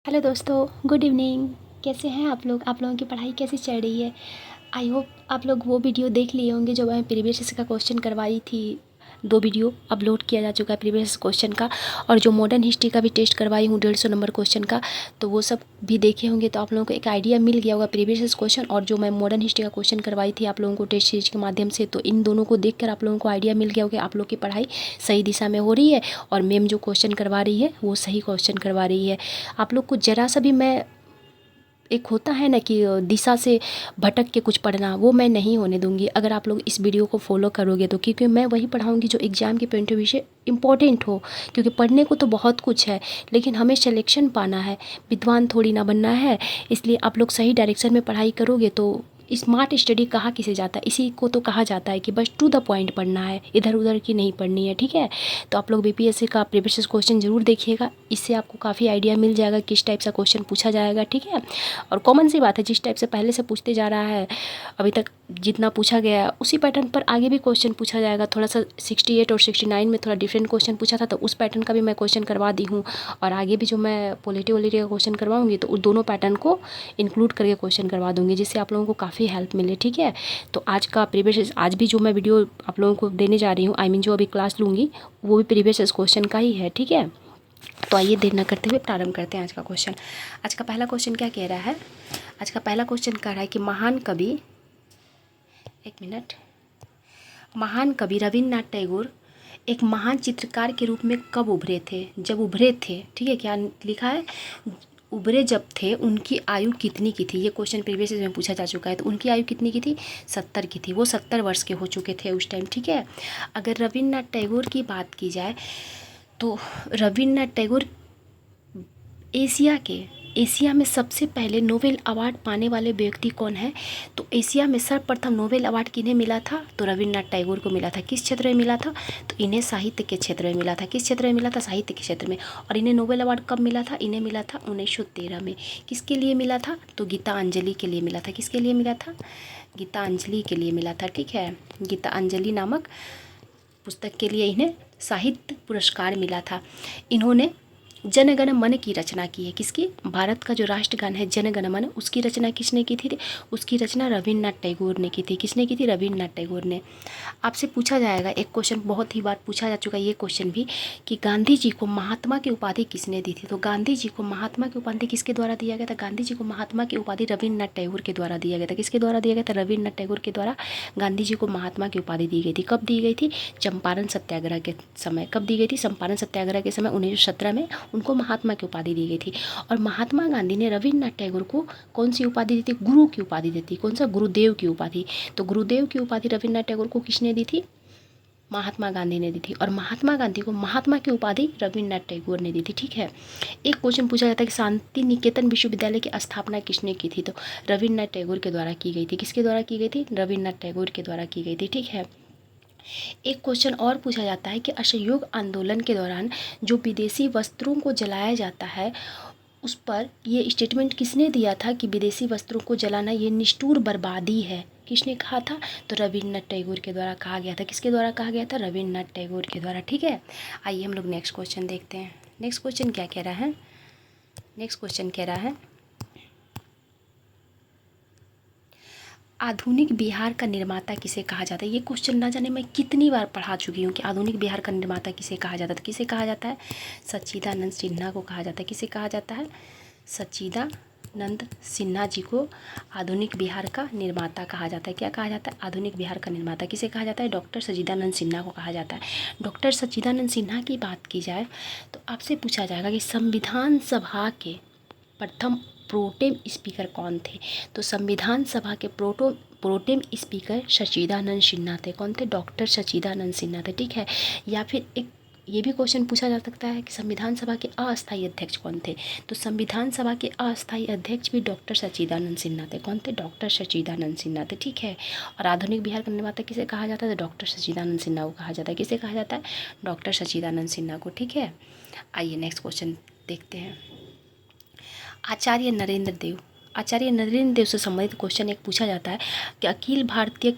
Hello दोस्तों, good evening. कैसे हैं आप लोगों की पढ़ाई कैसी चल रही है? आई होप आप लोग वो वीडियो देख लिए होंगे जो मैं प्रीवियस का क्वेश्चन करवाई थी। 2 वीडियो अपलोड किया जा चुका है प्रीवियस क्वेश्चन का, और जो मॉडर्न हिस्ट्री का भी टेस्ट करवाई हूँ 150 नंबर क्वेश्चन का, तो वो सब भी देखे होंगे। तो आप लोगों को एक आइडिया मिल गया होगा प्रीवियस क्वेश्चन और जो मैं मॉडर्न हिस्ट्री का क्वेश्चन करवाई थी आप लोगों को टेस्ट सीरीज के माध्यम से। तो इन दोनों को देखकर आप लोगों को आइडिया मिल गया होगा कि आप लोग की पढ़ाई सही दिशा में हो रही है और मैम जो क्वेश्चन करवा रही है वो सही क्वेश्चन करवा रही है। आप लोग को ज़रा सा भी मैं एक होता है ना कि दिशा से भटक के कुछ पढ़ना, वो मैं नहीं होने दूंगी अगर आप लोग इस वीडियो को फॉलो करोगे तो, क्योंकि मैं वही पढ़ाऊंगी जो एग्ज़ाम के पॉइंट ऑफ व्यू से इम्पोर्टेंट हो। क्योंकि पढ़ने को तो बहुत कुछ है, लेकिन हमें सिलेक्शन पाना है, विद्वान थोड़ी ना बनना है। इसलिए आप लोग सही डायरेक्शन में पढ़ाई करोगे तो स्मार्ट स्टडी कहा किसे जाता है, इसी को तो कहा जाता है कि बस टू द पॉइंट पढ़ना है, इधर उधर की नहीं पढ़नी है। ठीक है, तो आप लोग बीपीएससी का प्रीवियस क्वेश्चन जरूर देखिएगा, इससे आपको काफ़ी आइडिया मिल जाएगा किस टाइप से क्वेश्चन पूछा जाएगा। ठीक है, और कॉमन सी बात है, जिस टाइप से पहले से पूछते जा रहा है अभी तक जितना पूछा गया है उसी पैटर्न पर आगे भी क्वेश्चन पूछा जाएगा। थोड़ा सा 68 और 69 में थोड़ा डिफरेंट क्वेश्चन पूछा था, तो उस पैटर्न का भी मैं क्वेश्चन करवा दी हूँ। और आगे भी जो मैं पॉलिटी का क्वेश्चन करवाऊंगी तो उन दोनों पैटर्न को इंक्लूड करके क्वेश्चन करवा दूंगी, जिससे आप लोगों को काफ़ी हेल्प मिले। ठीक है, तो आज का प्रीवियस, आज भी जो मैं वीडियो आप लोगों को देने जा रही हूँ, आई मीन जो अभी क्लास लूँगी वो भी प्रीवियस क्वेश्चन का ही है। ठीक है, तो आइए देर न करते हुए प्रारंभ करते हैं आज का क्वेश्चन। आज का पहला क्वेश्चन क्या कह रहा है? आज का पहला क्वेश्चन कह रहा है कि महान कवि, एक मिनट, महान कवि रविन्द्रनाथ टैगोर एक महान चित्रकार के रूप में कब उभरे थे? जब उभरे थे। ठीक है, क्या लिखा है? उभरे जब थे, उनकी आयु कितनी की थी? ये क्वेश्चन प्रीवियस में पूछा जा चुका है। तो उनकी आयु कितनी की थी? 70 की थी। वो 70 वर्ष के हो चुके थे उस टाइम। ठीक है, अगर रविन्द्रनाथ टैगोर की बात की जाए तो रविन्द्रनाथ टैगोर एशिया में सबसे पहले नोबेल अवार्ड पाने वाले व्यक्ति कौन है? तो एशिया में सर्वप्रथम नोबेल अवार्ड किन्हें मिला था? तो रविन्द्रनाथ टैगोर को मिला था। किस क्षेत्र में मिला था? तो इन्हें साहित्य के क्षेत्र में मिला था। किस क्षेत्र में मिला था? साहित्य के क्षेत्र में। और इन्हें नोबेल अवार्ड कब मिला था? इन्हें मिला था 1913 में। किसके लिए मिला था? तो गीतांजलि के लिए मिला था। किसके लिए मिला था? गीतांजलि के लिए मिला था। ठीक है, गीतांजलि नामक पुस्तक के लिए इन्हें साहित्य पुरस्कार मिला था। इन्होंने जन गण मन की रचना की है। किसकी? भारत का जो राष्ट्रगान है जन गण मन, उसकी रचना किसने की थी? उसकी रचना रविन्द्रनाथ टैगोर ने की थी। किसने की थी? रविन्द्रनाथ टैगोर ने। आपसे पूछा जाएगा एक क्वेश्चन, बहुत ही बार पूछा जा चुका है ये क्वेश्चन भी, कि गांधी जी को महात्मा की उपाधि किसने दी थी? तो गांधी जी को महात्मा की उपाधि किसके द्वारा दिया गया था? गांधी जी को महात्मा की उपाधि रविन्द्रनाथ टैगोर के द्वारा दिया गया था। किसके द्वारा दिया गया था? रविन्द्रनाथ टैगोर के द्वारा गांधी जी को महात्मा की उपाधि दी गई थी। कब दी गई थी? चंपारण सत्याग्रह के समय। कब दी गई थी? चंपारण सत्याग्रह के समय 1917 में उनको महात्मा की उपाधि दी गई थी। और महात्मा गांधी ने रविन्द्रनाथ टैगोर को कौन सी उपाधि दी थी? गुरु की उपाधि दी थी। कौन सा? गुरुदेव की उपाधि। तो गुरुदेव की उपाधि रविन्द्रनाथ टैगोर को किसने दी थी? महात्मा गांधी ने दी थी। और महात्मा गांधी को महात्मा की उपाधि रविन्द्रनाथ टैगोर ने दी थी। ठीक है, एक क्वेश्चन पूछा जाता है कि शांति निकेतन विश्वविद्यालय की स्थापना किसने की थी? तो रविन्द्रनाथ टैगोर के द्वारा की गई थी। किसके द्वारा की गई थी? रविन्द्रनाथ टैगोर के द्वारा की गई थी। ठीक है, एक क्वेश्चन और पूछा जाता है कि असहयोग आंदोलन के दौरान जो विदेशी वस्त्रों को जलाया जाता है उस पर ये स्टेटमेंट किसने दिया था कि विदेशी वस्त्रों को जलाना ये निष्ठुर बर्बादी है? किसने कहा था? तो रविन्द्रनाथ टैगोर के द्वारा कहा गया था। किसके द्वारा कहा गया था? रविन्द्रनाथ टैगोर के द्वारा। ठीक है, आइए हम लोग नेक्स्ट क्वेश्चन देखते हैं। नेक्स्ट क्वेश्चन क्या कह रहा है? नेक्स्ट क्वेश्चन कह रहा है आधुनिक बिहार का निर्माता किसे कहा जाता है? ये क्वेश्चन ना जाने मैं कितनी बार पढ़ा चुकी हूँ कि आधुनिक बिहार का निर्माता किसे कहा जाता है। किसे कहा जाता है? सच्चिदानंद सिन्हा को कहा जाता है। किसे कहा जाता है? सच्चिदानंद सिन्हा जी को आधुनिक बिहार का निर्माता कहा जाता है। क्या कहा जाता है? आधुनिक बिहार का निर्माता किसे कहा जाता है? डॉक्टर सच्चिदानंद सिन्हा को कहा जाता है। डॉक्टर सच्चिदानंद सिन्हा की बात की जाए तो आपसे पूछा जाएगा कि संविधान सभा के प्रथम प्रोटेम स्पीकर कौन थे? तो संविधान सभा के प्रोटेम स्पीकर सच्चिदानंद सिन्हा थे। कौन थे? डॉक्टर सच्चिदानंद सिन्हा थे। ठीक है, या फिर एक ये भी क्वेश्चन पूछा जा सकता है कि संविधान सभा के अस्थायी अध्यक्ष कौन थे? तो संविधान सभा के अस्थायी अध्यक्ष भी डॉक्टर सच्चिदानंद सिन्हा थे। कौन थे? डॉक्टर सच्चिदानंद सिन्हा थे। ठीक है, और आधुनिक बिहार का निर्माता किसे कहा जाता है? तो डॉक्टर सच्चिदानंद सिन्हा को कहा जाता है। किसे कहा जाता है? डॉक्टर सच्चिदानंद सिन्हा को। ठीक है, आइए नेक्स्ट क्वेश्चन देखते हैं। आचार्य नरेंद्र देव से संबंधित क्वेश्चन एक पूछा जाता है कि अखिल भारतीय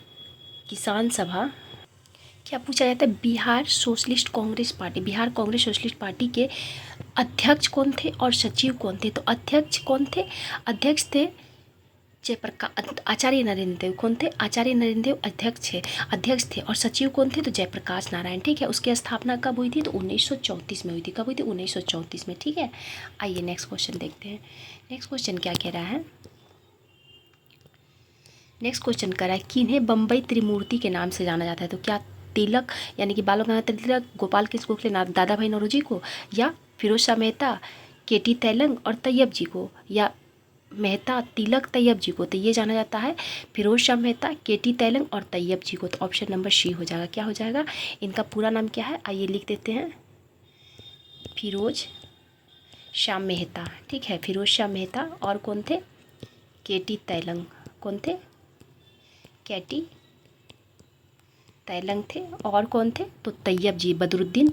किसान सभा, क्या पूछा जाता है? बिहार कांग्रेस सोशलिस्ट पार्टी के अध्यक्ष कौन थे और सचिव कौन थे? तो अध्यक्ष कौन थे? अध्यक्ष थे जयप्रकाश, आचार्य नरेंद्र देव। कौन थे? आचार्य नरेंद्र देव अध्यक्ष थे। और सचिव कौन थे? तो जयप्रकाश नारायण। ठीक है, उसकी स्थापना कब हुई थी? तो 1934 में हुई थी। कब हुई थी? 1934 में। ठीक है, आइए नेक्स्ट क्वेश्चन देखते हैं। नेक्स्ट क्वेश्चन क्या कह रहा है? नेक्स्ट क्वेश्चन कर रहा है किन्हें बम्बई त्रिमूर्ति के नाम से जाना जाता है? तो क्या तिलक यानी कि बाल गंगाधर तिलक, गोपाल कृष्ण गोखले, दादा भाई नौरोजी को, या फिरोज शाह मेहता, केटी तैलंग और तैयब जी को, या मेहता, तिलक, तैयब जी को? तो ये जाना जाता है फिरोज शाह मेहता, केटी तैलंग और तैयब जी को। तो ऑप्शन नंबर सी हो जाएगा। क्या हो जाएगा? इनका पूरा नाम क्या है? आइए लिख देते हैं, फिरोज शाह मेहता। ठीक है, फिरोज शाह मेहता। और कौन थे? केटी तैलंग। कौन थे? केटी तैलंग थे। और कौन थे? तो तैयब जी, बदरुद्दीन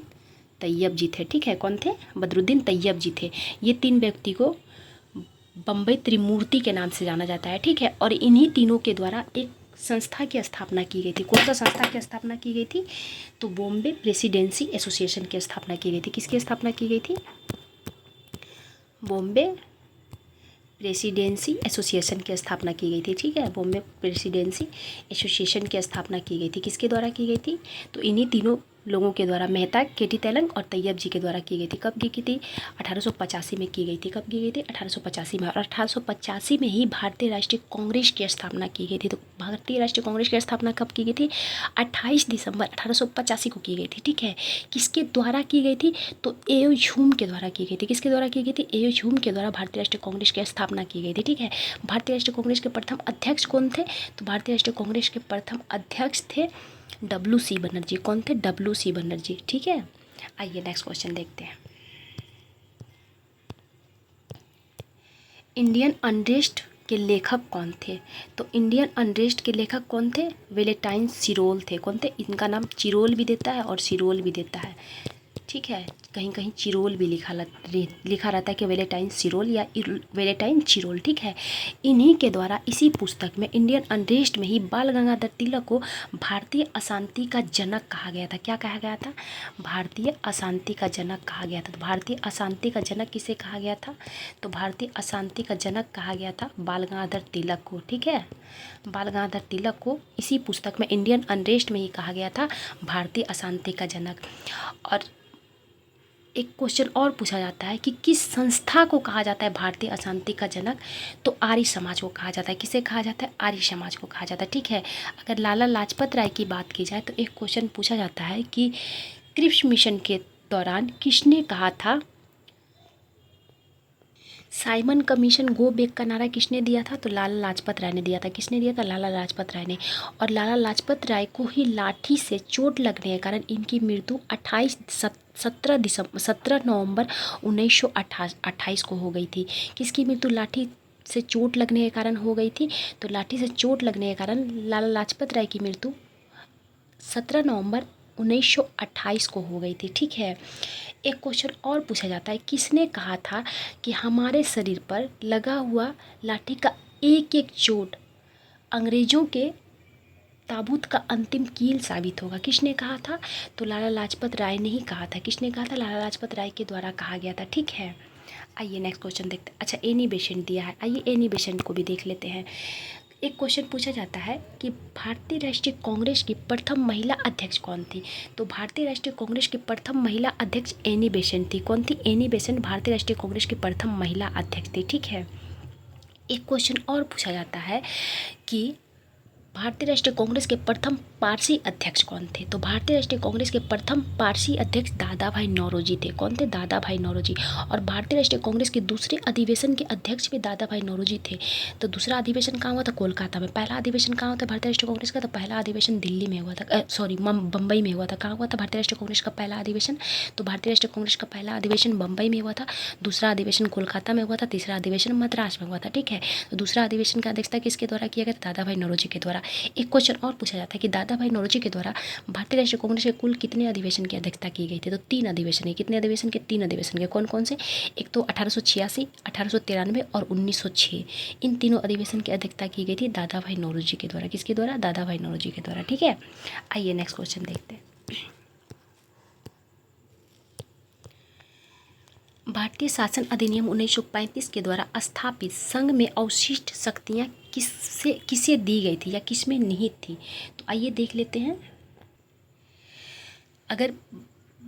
तैयब जी थे। ठीक है, कौन थे? बदरुद्दीन तैयब जी थे। ये तीन व्यक्ति को बम्बई त्रिमूर्ति के नाम से जाना जाता है। ठीक है, और इन्हीं तीनों के द्वारा एक संस्था की स्थापना की गई थी। कौन सा संस्था की स्थापना की गई थी? तो बॉम्बे प्रेसिडेंसी एसोसिएशन की स्थापना की गई थी। किसकी स्थापना की गई थी? बॉम्बे प्रेसिडेंसी एसोसिएशन की स्थापना की गई थी। ठीक है, बॉम्बे प्रेसिडेंसी एसोसिएशन की स्थापना की गई थी। किसके द्वारा की गई थी? तो इन्हीं तीनों लोगों के द्वारा, मेहता, केटी तैलंग और तैयब जी के द्वारा की गई थी। कब की थी? 1885 में की गई थी। कब की गई थी? 1885 में। और 1885 में ही भारतीय राष्ट्रीय कांग्रेस की स्थापना की गई थी। तो भारतीय राष्ट्रीय कांग्रेस की स्थापना कब की गई थी? 28 दिसंबर 1885 को की गई थी। ठीक है, किसके द्वारा की गई थी? तो एओ ह्यूम के द्वारा की गई थी। किसके द्वारा की गई थी? एओ ह्यूम के द्वारा भारतीय राष्ट्रीय कांग्रेस की स्थापना की गई थी। ठीक है, भारतीय राष्ट्रीय कांग्रेस के प्रथम अध्यक्ष कौन थे? तो भारतीय राष्ट्रीय कांग्रेस के प्रथम अध्यक्ष थे डब्ल्यू.सी. बनर्जी। कौन थे? डब्ल्यू.सी. बनर्जी। ठीक है, आइए नेक्स्ट क्वेश्चन देखते हैं। इंडियन अनरेस्ट के लेखक कौन थे? तो इंडियन अनरेस्ट के लेखक कौन थे? वेलेंटाइन सिरोल थे। कौन थे? इनका नाम चिरोल भी देता है और सिरोल भी देता है। ठीक है, कहीं कहीं चिरोल भी लिखा रहता है कि वेलेंटाइन सिरोल या वेलेंटाइन चिरोल। ठीक है, इन्हीं के द्वारा इसी पुस्तक में इंडियन अनरेस्ट में ही बाल गंगाधर तिलक को भारतीय अशांति का जनक कहा गया था। क्या कहा गया था? भारतीय अशांति का जनक कहा गया था। तो भारतीय अशांति का जनक किसे कहा गया था? तो भारतीय अशांति का जनक कहा गया था बाल गंगाधर तिलक को। ठीक है, बाल गंगाधर तिलक को इसी पुस्तक में इंडियन अनरेस्ट में ही कहा गया था भारतीय अशांति का जनक। और एक क्वेश्चन और पूछा जाता है कि किस संस्था को कहा जाता है भारतीय अशांति का जनक? तो आर्य समाज को कहा जाता है। किसे कहा जाता है? आर्य समाज को कहा जाता है। ठीक है, अगर लाला लाजपत राय की बात की जाए तो एक क्वेश्चन पूछा जाता है कि क्रिप्स मिशन के दौरान किसने कहा था, साइमन कमीशन गो बैक का नारा किसने दिया था? तो लाला लाजपत राय ने दिया था। किसने दिया था? लाला लाजपत राय ने। और लाला लाजपत राय को ही लाठी से चोट लगने के कारण इनकी मृत्यु 17 नवंबर 1928 को हो गई थी। किसकी मृत्यु लाठी से चोट लगने के कारण हो गई थी? तो लाठी से चोट लगने के कारण लाला लाजपत राय की मृत्यु 17 नवंबर 1928 को हो गई थी। ठीक है, एक क्वेश्चन और पूछा जाता है किसने कहा था कि हमारे शरीर पर लगा हुआ लाठी का एक एक चोट अंग्रेजों के ताबूत का अंतिम कील साबित होगा? किसने कहा था? तो लाला लाजपत राय ने ही कहा था। किसने कहा था? लाला लाजपत राय के द्वारा कहा गया था। ठीक है, आइए नेक्स्ट क्वेश्चन देखते हैं। अच्छा, एनी बेसेंट दिया है, आइए एनी बेसेंट को भी देख लेते हैं। एक क्वेश्चन पूछा जाता है कि भारतीय राष्ट्रीय कांग्रेस की प्रथम महिला अध्यक्ष कौन थी? तो भारतीय राष्ट्रीय कांग्रेस की प्रथम महिला अध्यक्ष एनी बेसेंट थी। कौन थी? एनी बेसेंट भारतीय राष्ट्रीय कांग्रेस की प्रथम महिला अध्यक्ष थी। ठीक है, एक क्वेश्चन और पूछा जाता है कि भारतीय राष्ट्रीय कांग्रेस के प्रथम पारसी अध्यक्ष कौन थे? तो भारतीय राष्ट्रीय कांग्रेस के प्रथम पारसी अध्यक्ष दादा भाई नौरोजी थे। कौन थे? दादा भाई नौरोजी। और भारतीय राष्ट्रीय कांग्रेस के दूसरे अधिवेशन के अध्यक्ष भी दादा भाई नौरोजी थे। तो दूसरा अधिवेशन कहाँ हुआ था? कोलकाता में। पहला अधिवेशन कहाँ हुआ था भारतीय राष्ट्रीय कांग्रेस का? तो पहला अधिवेशन दिल्ली में हुआ था, बम्बई में हुआ था। कहाँ हुआ था भारतीय राष्ट्रीय कांग्रेस का पहला अधिवेशन? तो भारतीय राष्ट्रीय कांग्रेस का पहला अधिवेशन बम्बई में हुआ था, दूसरा अधिवेशन कोलकाता में हुआ था, तीसरा अधिवेशन मद्रास में हुआ था। ठीक है, तो दूसरा अधिवेशन का अध्यक्षता किसके द्वारा किया गया? दादा भाई नौरोजी के द्वारा। एक क्वेश्चन और पूछा जाता है कि दादा भाई नौरोजी के द्वारा भारतीय राष्ट्रीय कांग्रेस के कुल कितने अधिवेशन की अध्यक्षता की गई थी? तो 3 अधिवेशन है। कितने अधिवेशन के? 3 अधिवेशन के। कौन कौन से? एक तो 1886, 1893 और 1906। इन तीनों अधिवेशन की अध्यक्षता की गई थी दादा भाई नौरोजी के द्वारा। किसके द्वारा? दादा भाई नौरोजी के द्वारा। ठीक है, आइए नेक्स्ट क्वेश्चन देखते हैं। भारतीय शासन अधिनियम 1935 के द्वारा स्थापित संघ में अवशिष्ट शक्तियाँ किसे दी गई थी या किसमें निहित थी? तो आइए देख लेते हैं। अगर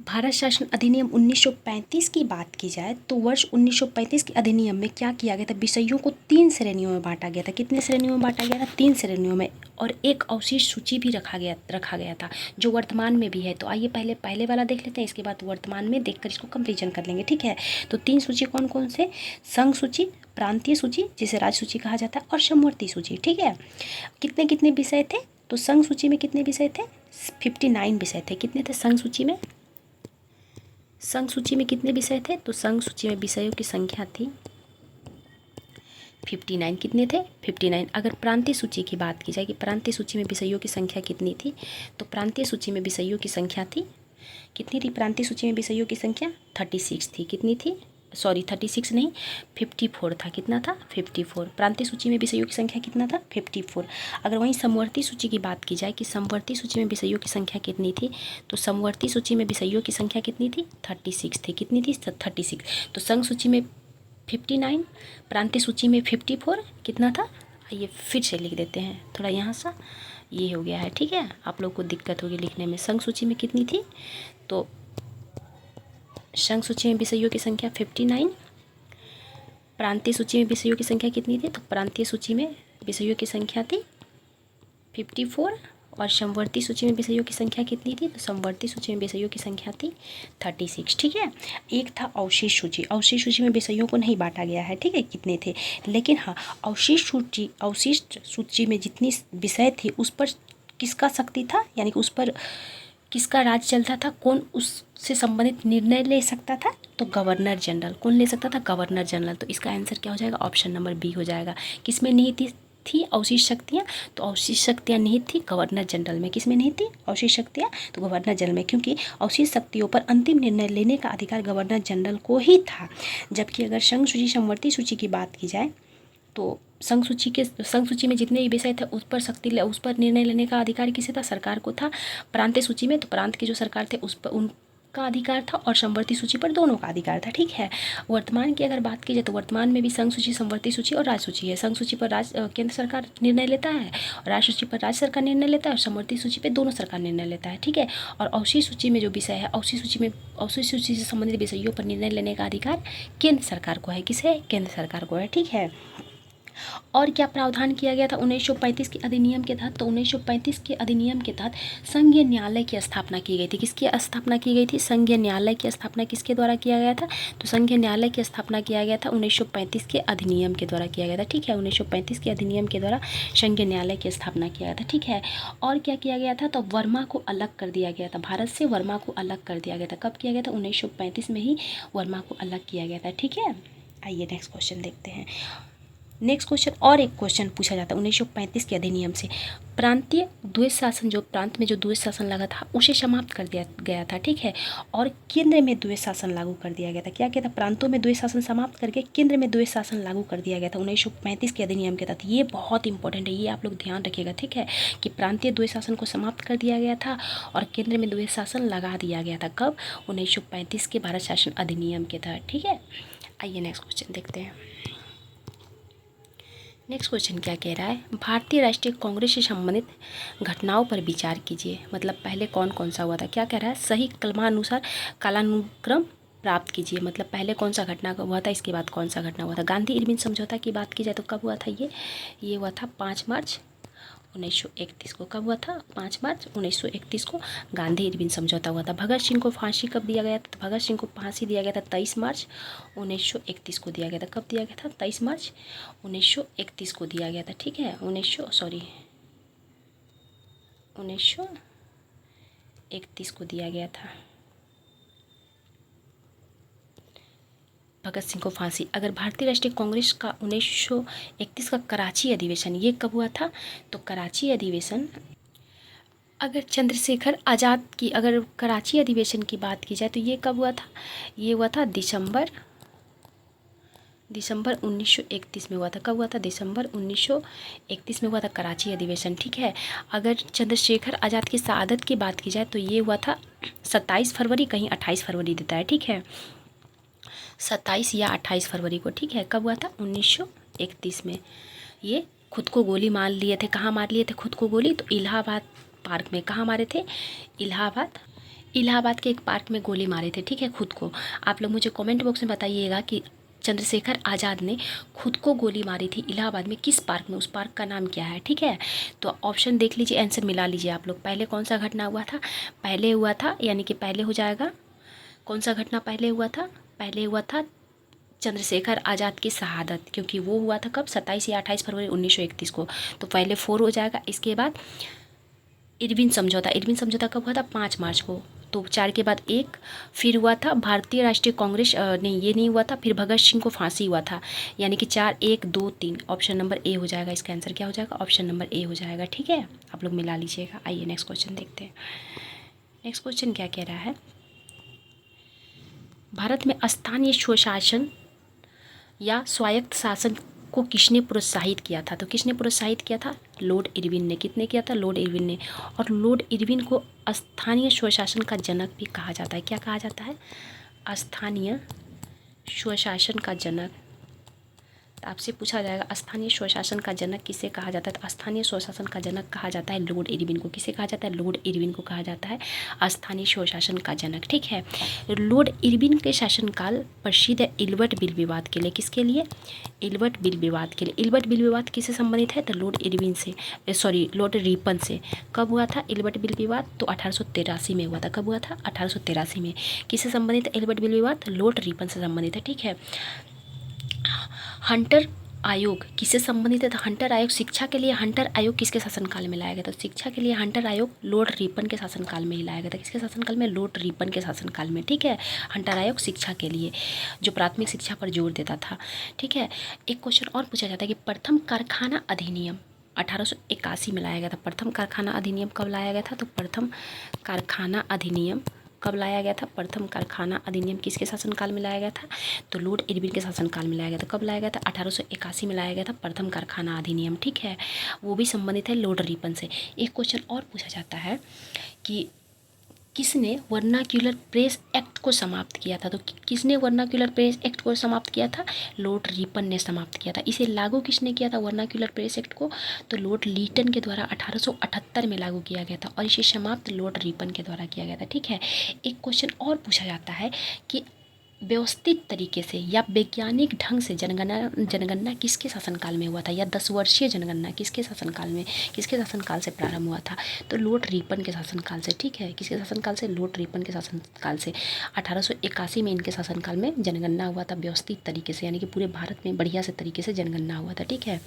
भारत शासन अधिनियम 1935 की बात की जाए तो वर्ष 1935 के अधिनियम में क्या किया गया था? विषयों को 3 श्रेणियों में बांटा गया था। कितने श्रेणियों में बांटा गया था? 3 श्रेणियों में। और एक अवशिष्ट सूची भी रखा गया था जो वर्तमान में भी है। तो आइए पहले वाला देख लेते हैं, इसके बाद वर्तमान में देखकर इसको कंपेरिजन कर लेंगे, ठीक है। तो 3 सूची कौन कौन से? संघ सूची, प्रांतीय सूची जिसे राज्य सूची कहा जाता है, और समवर्ती सूची, ठीक है। कितने कितने विषय थे? तो संघ सूची में कितने विषय थे? 59 विषय थे। कितने थे संघ सूची में? संघ सूची में कितने विषय थे? तो संघ सूची में विषयों की संख्या थी 59। कितने थे? 59। अगर प्रांतीय सूची की बात की जाए कि प्रांतीय सूची में विषयों की संख्या कितनी थी, तो प्रांतीय सूची में विषयों की संख्या थी कितनी थी? प्रांतीय सूची में विषयों की संख्या 36 थी। कितनी थी? सॉरी 36 नहीं, 54 था। कितना था? 54। प्रांतीय सूची में विषयों की संख्या कितना था? 54। अगर वहीं समवर्ती सूची की बात की जाए कि समवर्ती सूची में विषयों की संख्या कितनी थी, तो समवर्ती सूची में विषयों की संख्या कितनी थी? 36 थी। कितनी थी? 36। तो संघ सूची में 59, प्रांतीय सूची में 54, कितना था? ये फिर से लिख देते हैं, थोड़ा यहाँ सा ये हो गया है, ठीक है। आप लोग को दिक्कत होगी लिखने में। संघ सूची में कितनी थी? तो संघ सूची में विषयों की संख्या 59। प्रांतीय सूची में विषयों की संख्या कितनी थी? तो प्रांतीय सूची में विषयों की संख्या थी 54। और समवर्ती सूची में विषयों की संख्या कितनी थी? तो समवर्ती सूची में विषयों की संख्या थी 36, ठीक है। एक था अवशिष्ट सूची। अवशिष्ट सूची में विषयों को नहीं बांटा गया है, ठीक है, कितने थे। लेकिन हाँ, अवशिष्ट सूची में जितनी विषय थे उस पर किसका शक्ति था, यानी कि उस पर किसका राज चलता था? कौन उससे संबंधित निर्णय ले सकता था? तो गवर्नर जनरल। कौन ले सकता था? Governor general. तो इसका आंसर क्या हो जाएगा? ऑप्शन नंबर बी हो जाएगा। किसमें निहित थी अवशिष्ट शक्तियाँ? तो अवशिष्ट शक्तियाँ निहित थी गवर्नर जनरल में। किसमें निहित थी अवशिष्ट शक्तियाँ? तो गवर्नर जनरल में, क्योंकि अवशिष्ट शक्तियों पर अंतिम निर्णय लेने का अधिकार गवर्नर जनरल को ही था। जबकि अगर संघ सूची समवर्ती सूची की बात की जाए तो संघ सूची में जितने भी विषय थे उस पर निर्णय लेने का अधिकार किसे था? सरकार को था। प्रांतीय सूची में तो प्रांत के जो सरकार थे उस पर उनका अधिकार था, और समवर्ती सूची पर दोनों का अधिकार था, ठीक है। वर्तमान की अगर बात की जाए तो वर्तमान में भी संघ सूची, समवर्ती सूची और राज्य सूची है। संघ सूची पर केंद्र सरकार निर्णय लेता है, और राज्य सूची पर राज्य सरकार निर्णय लेता है, और समवर्ती सूची पर दोनों सरकार निर्णय लेता है, ठीक है। और अवशिष्ट सूची में जो विषय है, अवशिष्ट सूची से संबंधित विषयों पर निर्णय लेने का अधिकार केंद्र सरकार को है। किसे? केंद्र सरकार को है, ठीक है। और क्या प्रावधान किया गया था 1935 के अधिनियम के तहत? तो 1935 के अधिनियम के तहत संघीय न्यायालय की स्थापना की गई थी। किसकी स्थापना की गई थी? संघीय न्यायालय की स्थापना किसके द्वारा किया गया था? तो संघीय न्यायालय की स्थापना किया गया था 1935 के अधिनियम के द्वारा किया गया था, ठीक है। 1935 के अधिनियम के द्वारा संघीय न्यायालय की स्थापना किया गया था, ठीक है। और क्या किया गया था? तो वर्मा को अलग कर दिया गया था। भारत से वर्मा को अलग कर दिया गया था। कब किया गया था? 1935 में ही वर्मा को अलग किया गया था, ठीक है। आइए नेक्स्ट क्वेश्चन देखते हैं। नेक्स्ट क्वेश्चन, और एक क्वेश्चन पूछा जाता है 1935 के अधिनियम से। प्रांतीय द्वैध शासन, जो प्रांत में जो द्वैध शासन लगा था उसे समाप्त कर दिया गया था, ठीक है। और केंद्र में द्वैध शासन लागू कर दिया गया था। क्या किया था? प्रांतों में द्वैध शासन समाप्त करके केंद्र में द्वैध शासन लागू कर दिया गया था 1935 के अधिनियम के तहत। ये बहुत इंपॉर्टेंट है, ये आप लोग ध्यान रखिएगा, ठीक है, कि प्रांतीय द्वैध शासन को समाप्त कर दिया गया था और केंद्र में द्वैध शासन लगा दिया गया था। कब? 1935 के भारत शासन अधिनियम के तहत, ठीक है। आइए नेक्स्ट क्वेश्चन देखते हैं। नेक्स्ट क्वेश्चन क्या कह रहा है? भारतीय राष्ट्रीय कांग्रेस से संबंधित घटनाओं पर विचार कीजिए। मतलब पहले कौन कौन सा हुआ था? क्या कह रहा है? सही क्रमानुसार कालानुक्रम प्राप्त कीजिए। मतलब पहले कौन सा घटना हुआ था, इसके बाद कौन सा घटना हुआ था। गांधी इरविन समझौता की बात की जाए तो कब हुआ था? ये हुआ था 5 मार्च 1931 को। कब हुआ था? 5 मार्च 1931 को गांधी इरविन समझौता हुआ था। भगत सिंह को फांसी कब दिया गया था? तो भगत सिंह को फांसी दिया गया था 23 मार्च 1931 को दिया गया था। कब दिया गया था? 23 मार्च 1931 को दिया गया था, ठीक है। 1931 को दिया गया था भगत सिंह को फांसी। अगर भारतीय राष्ट्रीय कांग्रेस का 1931 का कराची अधिवेशन, ये कब हुआ था? तो कराची अधिवेशन, अगर चंद्रशेखर आज़ाद की अगर कराची अधिवेशन की बात की जाए तो ये कब हुआ था? ये हुआ था दिसंबर 1931 में हुआ था। कब हुआ था? दिसंबर 1931 में हुआ था कराची अधिवेशन, ठीक है। अगर चंद्रशेखर आज़ाद की शहादत की बात की जाए तो ये हुआ था 27 फरवरी, कहीं 28 फरवरी देता है, ठीक है। 27 या 28 फरवरी को, ठीक है। कब हुआ था? 1931 में। ये खुद को गोली मार लिए थे। कहाँ मार लिए थे खुद को गोली? तो इलाहाबाद पार्क में। कहाँ मारे थे? इलाहाबाद के एक पार्क में गोली मारे थे, ठीक है, खुद को। आप लोग मुझे कमेंट बॉक्स में बताइएगा कि चंद्रशेखर आज़ाद ने खुद को गोली मारी थी इलाहाबाद में, किस पार्क में? उस पार्क का नाम क्या है, ठीक है। तो ऑप्शन देख लीजिए, आंसर मिला लीजिए आप लोग। पहले कौन सा घटना हुआ था? पहले हुआ था, यानी कि पहले हो जाएगा। कौन सा घटना पहले हुआ था? पहले हुआ था चंद्रशेखर आज़ाद की शहादत, क्योंकि वो हुआ था कब? 27 या 28 फरवरी 1931 को। तो पहले 4 हो जाएगा। इसके बाद इरविन समझौता। इरविन समझौता कब हुआ था? 5 मार्च को। तो 4 के बाद 1 फिर हुआ था भारतीय राष्ट्रीय कांग्रेस, नहीं ये नहीं हुआ था। फिर भगत सिंह को फांसी हुआ था, यानी कि 4, 1, 2, 3। ऑप्शन नंबर ए हो जाएगा। इसका आंसर क्या हो जाएगा? ऑप्शन नंबर ए हो जाएगा, ठीक है। आप लोग मिला लीजिएगा। आइए नेक्स्ट क्वेश्चन देखते हैं। नेक्स्ट क्वेश्चन क्या कह रहा है? भारत में स्थानीय स्वशासन या स्वायत्त शासन को किसने प्रोत्साहित किया था? तो किसने प्रोत्साहित किया था? लॉर्ड इरविन ने। कितने किया था? लॉर्ड इरविन ने। और लॉर्ड इरविन को स्थानीय स्वशासन का जनक भी कहा जाता है। क्या कहा जाता है? स्थानीय स्वशासन का जनक। तो आपसे पूछा जाएगा स्थानीय स्वशासन का जनक किसे कहा जाता है? तो स्थानीय स्वशासन का जनक कहा जाता है लॉर्ड इरविन को। किसे कहा जाता है? लॉर्ड इरविन को कहा जाता है स्थानीय स्वशासन का जनक, ठीक है। लॉर्ड इरविन के शासनकाल प्रसिद्ध है इल्बर्ट बिल विवाद के लिए। किसके लिए? इल्बर्ट बिल विवाद के लिए। इल्बर्ट बिल विवाद किससे संबंधित है? तो लॉर्ड इरविन से, सॉरी लॉर्ड रिपन से। कब हुआ था इल्बर्ट बिल विवाद? तो 1883 में हुआ था। कब हुआ था? 1883 में। किससे संबंधित है इल्बर्ट बिल विवाद? लॉर्ड रिपन से संबंधित है, ठीक है। हंटर आयोग किससे संबंधित है? तो हंटर आयोग, शिक्षा के लिए हंटर आयोग किसके शासनकाल में लाया गया? तो शिक्षा के लिए हंटर आयोग लॉर्ड रिपन के शासनकाल में ही लाया गया था। किसके शासनकाल में? लॉर्ड रिपन के शासनकाल में, ठीक है। हंटर आयोग शिक्षा के लिए, जो प्राथमिक शिक्षा पर जोर देता था, ठीक है। एक क्वेश्चन और पूछा जाता है कि प्रथम कारखाना अधिनियम 1881 में लाया गया था। प्रथम कारखाना अधिनियम कब लाया गया था? तो प्रथम कारखाना अधिनियम कब लाया गया था? प्रथम कारखाना अधिनियम किसके शासनकाल में लाया गया था? तो लॉर्ड इरविन के शासनकाल में लाया गया था। कब लाया गया था? 1881 में लाया गया था प्रथम कारखाना अधिनियम, ठीक है। वो भी संबंधित है लॉर्ड रिपन से। एक क्वेश्चन और पूछा जाता है कि किसने वर्नाक्यूलर प्रेस एक्ट को समाप्त किया था? तो किसने वर्नाक्यूलर प्रेस एक्ट को समाप्त किया था? लॉर्ड रिपन ने समाप्त किया था। इसे लागू किसने किया था वर्नाक्यूलर प्रेस एक्ट को? तो लॉर्ड लीटन के द्वारा 1878 में लागू किया गया था और इसे समाप्त लॉर्ड रिपन के द्वारा किया गया था, ठीक है। एक क्वेश्चन और पूछा जाता है कि व्यवस्थित तरीके से या वैज्ञानिक ढंग से जनगणना किसके शासनकाल में हुआ था? या 10 वर्षीय जनगणना किसके शासनकाल से प्रारंभ हुआ था? तो लॉर्ड रिपन के शासनकाल से, ठीक है। किसके शासनकाल से? लॉर्ड रिपन के शासनकाल से। 1881 में इनके शासनकाल में जनगणना हुआ था व्यवस्थित तरीके से, यानी कि पूरे भारत में बढ़िया से तरीके से जनगणना हुआ था, ठीक है।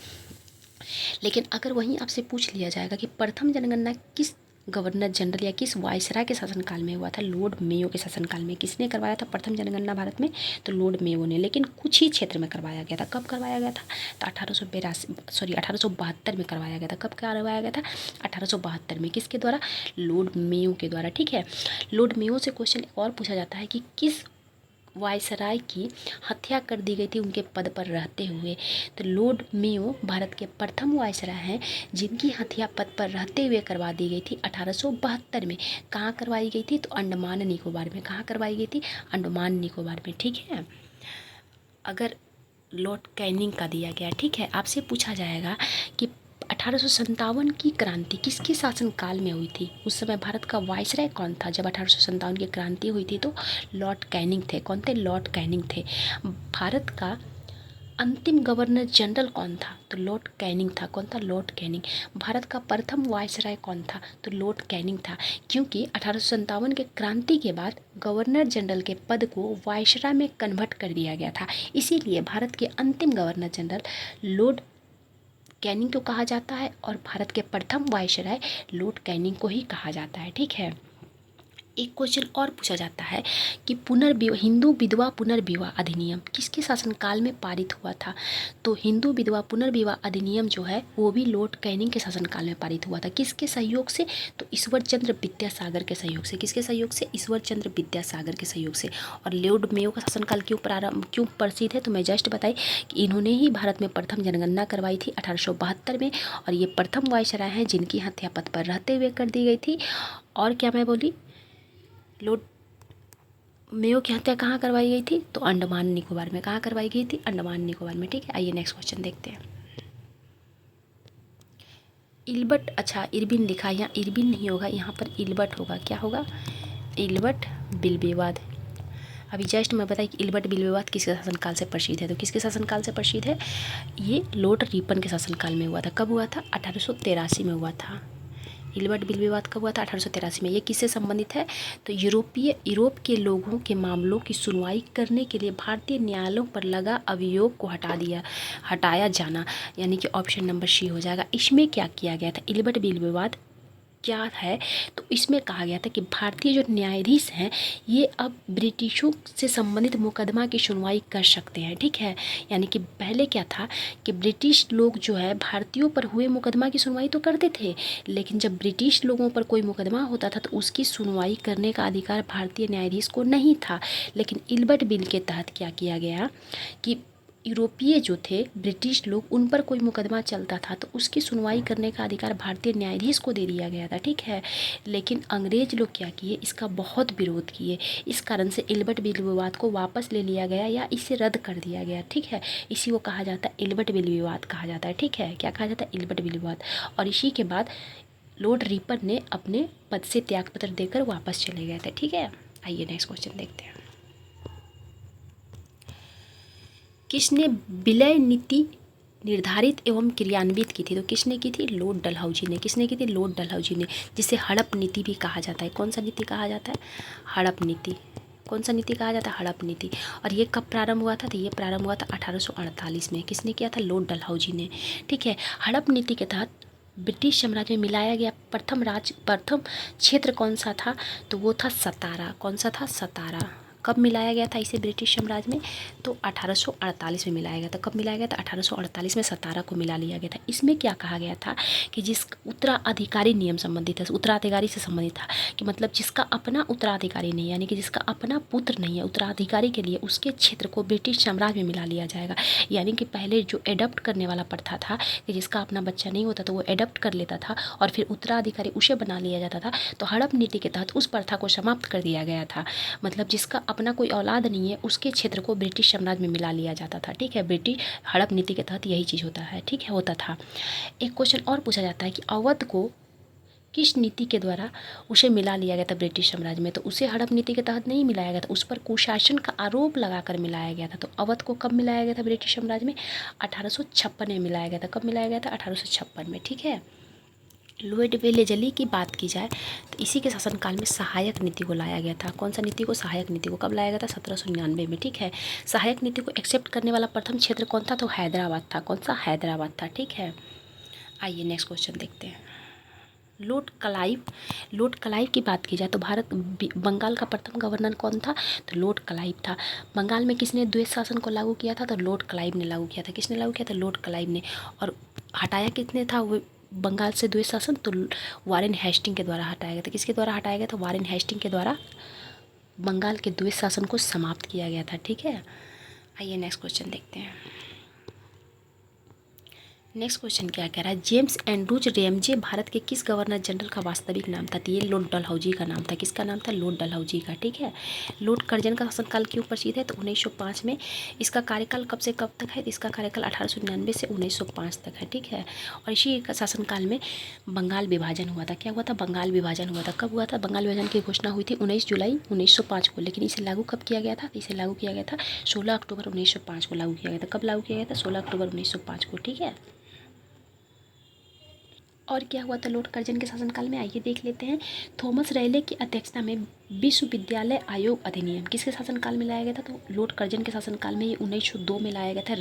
लेकिन अगर वहीं आपसे पूछ लिया जाएगा कि प्रथम जनगणना किस गवर्नर जनरल या किस वायसराय के शासनकाल में हुआ था? लॉर्ड मेयो के शासनकाल में। किसने करवाया था प्रथम जनगणना भारत में? तो लॉर्ड मेयो ने, लेकिन कुछ ही क्षेत्र में करवाया गया था। कब करवाया गया था? तो 1872 में करवाया गया था। कब करवाया गया था? 1872 में। किसके द्वारा? लॉर्ड मेयो के द्वारा, ठीक है। लॉर्ड मेयो से क्वेश्चन और पूछा जाता है कि किस वायसराय की हत्या कर दी गई थी उनके पद पर रहते हुए? तो लॉर्ड मेयो भारत के प्रथम वायसराय हैं जिनकी हत्या पद पर रहते हुए करवा दी गई थी 1872 में। कहाँ करवाई गई थी? तो अंडमान निकोबार में। कहाँ करवाई गई थी? अंडमान निकोबार में, ठीक है। अगर लॉर्ड कैनिंग का दिया गया, ठीक है। आपसे पूछा जाएगा कि 1857 की क्रांति किसके शासनकाल में हुई थी? उस समय भारत का वायसराय कौन था जब 1857 की क्रांति हुई थी? तो लॉर्ड कैनिंग थे। कौन थे? लॉर्ड कैनिंग थे। भारत का अंतिम गवर्नर जनरल कौन था? तो लॉर्ड कैनिंग था। कौन था? Lord Canning. भारत का प्रथम वायसराय कौन था? तो लॉर्ड कैनिंग था, क्योंकि 1857 के क्रांति के बाद गवर्नर जनरल के पद को वायसराय में कन्वर्ट कर दिया गया था। इसीलिए भारत के अंतिम गवर्नर जनरल लॉर्ड कैनिंग को कहा जाता है और भारत के प्रथम वायसराय लॉर्ड कैनिंग को ही कहा जाता है, ठीक है। एक क्वेश्चन और पूछा जाता है कि हिंदू विधवा पुनर्विवाह अधिनियम किसके शासनकाल में पारित हुआ था? तो हिंदू विधवा पुनर्विवाह अधिनियम जो है वो भी लॉर्ड कैनिंग के शासनकाल में पारित हुआ था। किसके सहयोग से? तो ईश्वर चंद्र विद्यासागर के सहयोग से। किसके सहयोग से? ईश्वर चंद्र विद्यासागर के सहयोग से। और लॉर्ड मेयो का शासनकाल क्यों प्रसिद्ध है? तो मैं जस्ट बताई कि इन्होंने ही भारत में प्रथम जनगणना करवाई थी 1872 में, और ये प्रथम वायसराय हैं जिनकी हत्या पद पर रहते हुए कर दी गई थी। और क्या मैं बोली? लॉर्ड मेयो की हत्या कहाँ करवाई गई थी? तो अंडमान निकोबार में। कहाँ करवाई गई थी? अंडमान निकोबार में। ठीक है, आइए नेक्स्ट क्वेश्चन देखते हैं। इल्बर्ट, अच्छा इरबिन लिखा है यहाँ, इरबिन नहीं होगा यहाँ पर, इल्बर्ट होगा। क्या होगा? इल्बर्ट बिल विवाद। अभी जस्ट मैं बताई कि इल्बर्ट बिल विवाद किसके शासनकाल से प्रसिद्ध है, तो किसके शासनकाल से प्रसिद्ध है? ये लॉर्ड रिपन के शासनकाल में हुआ था। कब हुआ था? 1883 में हुआ था। इल्बर्ट बिल विवाद कब हुआ था? 1883 में। ये किससे संबंधित है? तो यूरोप के लोगों के मामलों की सुनवाई करने के लिए भारतीय न्यायालयों पर लगा अभियोग को हटाया जाना, यानी कि ऑप्शन नंबर सी हो जाएगा। इसमें क्या किया गया था? इल्बर्ट बिल विवाद क्या है? तो इसमें कहा गया था कि भारतीय जो न्यायाधीश हैं ये अब ब्रिटिशों से संबंधित मुकदमा की सुनवाई कर सकते हैं। ठीक है, यानी कि पहले क्या था कि ब्रिटिश लोग जो है भारतीयों पर हुए मुकदमा की सुनवाई तो करते थे, लेकिन जब ब्रिटिश लोगों पर कोई मुकदमा होता था तो उसकी सुनवाई करने का अधिकार भारतीय न्यायाधीश को नहीं था। लेकिन इल्बर्ट बिल के तहत क्या किया गया कि यूरोपीय जो थे ब्रिटिश लोग, उन पर कोई मुकदमा चलता था तो उसकी सुनवाई करने का अधिकार भारतीय न्यायाधीश को दे दिया गया था। ठीक है, लेकिन अंग्रेज लोग क्या किए? इसका बहुत विरोध किए। इस कारण से इल्बर्ट बिल विवाद को वापस ले लिया गया या इसे रद्द कर दिया गया। ठीक है, इसी को कहा जाता है इल्बर्ट बिल विवाद कहा जाता है। ठीक है, क्या कहा जाता है? इल्बर्ट बिल विवाद। और इसी के बाद लॉर्ड रिपन ने अपने पद से त्यागपत्र देकर वापस चले गए थे। ठीक है, आइए नेक्स्ट क्वेश्चन देखते हैं। किसने विलय नीति निर्धारित एवं क्रियान्वित की थी? तो किसने की थी? लॉर्ड डलहौजी ने। किसने की थी? लॉर्ड डलहौजी ने, जिसे हड़प नीति भी कहा जाता है। कौन सा नीति कहा जाता है? हड़प नीति। कौन सा नीति कहा जाता है? हड़प नीति। और ये कब प्रारंभ हुआ था? तो ये प्रारंभ हुआ था 1848 में। किसने किया था? लॉर्ड डलहौजी ने। ठीक है, हड़प नीति के तहत ब्रिटिश साम्राज्य में मिलाया गया प्रथम क्षेत्र कौन सा था? तो वो था सतारा। कौन सा था? सतारा। कब मिलाया गया था इसे ब्रिटिश साम्राज्य में? तो 1848 में मिलाया गया था। कब मिलाया गया था? 1848 में सतारा को मिला लिया गया था। इसमें क्या कहा गया था कि जिस उत्तराधिकारी नियम संबंधित है, उत्तराधिकारी से संबंधित था कि मतलब जिसका अपना उत्तराधिकारी नहीं, यानी कि जिसका अपना पुत्र नहीं है उत्तराधिकारी के लिए, उसके क्षेत्र को ब्रिटिश साम्राज्य में मिला लिया जाएगा। यानी कि पहले जो एडप्ट करने वाला प्रथा था कि जिसका अपना बच्चा नहीं होता तो वो एडप्ट कर लेता था और फिर उत्तराधिकारी उसे बना लिया जाता था, तो हड़प नीति के तहत उस प्रथा को समाप्त कर दिया गया था। मतलब जिसका अपना कोई औलाद नहीं है उसके क्षेत्र को ब्रिटिश साम्राज्य में मिला लिया जाता था। ठीक है, ब्रिटिश हड़प नीति के तहत यही चीज़ होता है। ठीक है, होता था। एक क्वेश्चन और पूछा जाता है कि अवध को किस नीति के द्वारा उसे मिला लिया गया था ब्रिटिश साम्राज्य में? तो उसे हड़प नीति के तहत नहीं मिलाया गया था, उस पर कुशासन का आरोप लगाकर मिलाया गया था। तो अवध को कब मिलाया गया था ब्रिटिश साम्राज्य में? 1856 में मिलाया गया था। कब मिलाया गया था? 1856 में। ठीक है, लॉर्ड वेलेजली की बात की जाए तो इसी के शासनकाल में सहायक नीति को लाया गया था। कौन सा नीति को? सहायक नीति को। कब लाया गया था? 1799 में। ठीक है, सहायक नीति को एक्सेप्ट करने वाला प्रथम क्षेत्र कौन था? तो हैदराबाद था। कौन सा? हैदराबाद था। ठीक है, आइए नेक्स्ट क्वेश्चन देखते हैं। लॉर्ड क्लाइव की बात की जाए तो बंगाल का प्रथम गवर्नर कौन था? तो लॉर्ड क्लाइव था। बंगाल में किसने द्वैत शासन को लागू किया था? तो लॉर्ड क्लाइव ने लागू किया था। किसने लागू किया था? लॉर्ड क्लाइव ने। और हटाया कितने था वो बंगाल से द्वैत शासन? तो वारेन हेस्टिंग के द्वारा हटाया गया था। किसके द्वारा हटाया गया था? वारेन हेस्टिंग के द्वारा बंगाल के द्वैत शासन को समाप्त किया गया था। ठीक है, आइए नेक्स्ट क्वेश्चन देखते हैं। नेक्स्ट क्वेश्चन क्या कह रहा है? जेम्स एंड्रूज रैमजे भारत के किस गवर्नर जनरल का वास्तविक नाम था? तो ये लॉर्ड डलहौजी का नाम था। किसका नाम था? लॉर्ड डलहौजी का। ठीक है, लॉर्ड कर्जन का शासनकाल क्यों प्रसिद्ध है? तो 1905 में। इसका कार्यकाल कब से कब तक है? इसका कार्यकाल 1899 से 1905 तक है। ठीक है, और इसी शासनकाल में बंगाल विभाजन हुआ था। क्या हुआ था? बंगाल विभाजन हुआ था। कब हुआ था? बंगाल विभाजन की घोषणा हुई थी 19 जुलाई 1905 को, लेकिन इसे लागू कब किया गया था? इसे लागू किया गया था 16 अक्टूबर 1905 को लागू किया गया था। कब लागू किया गया था? 16 अक्टूबर 1905 को। ठीक है, और क्या हुआ था लॉर्ड कर्जन के शासनकाल में? आइए देख लेते हैं। थॉमस रैले की अध्यक्षता में विश्वविद्यालय आयोग अधिनियम किसके शासनकाल में लाया गया था? तो लॉर्ड कर्जन के शासनकाल में ये 1902 में लाया गया था।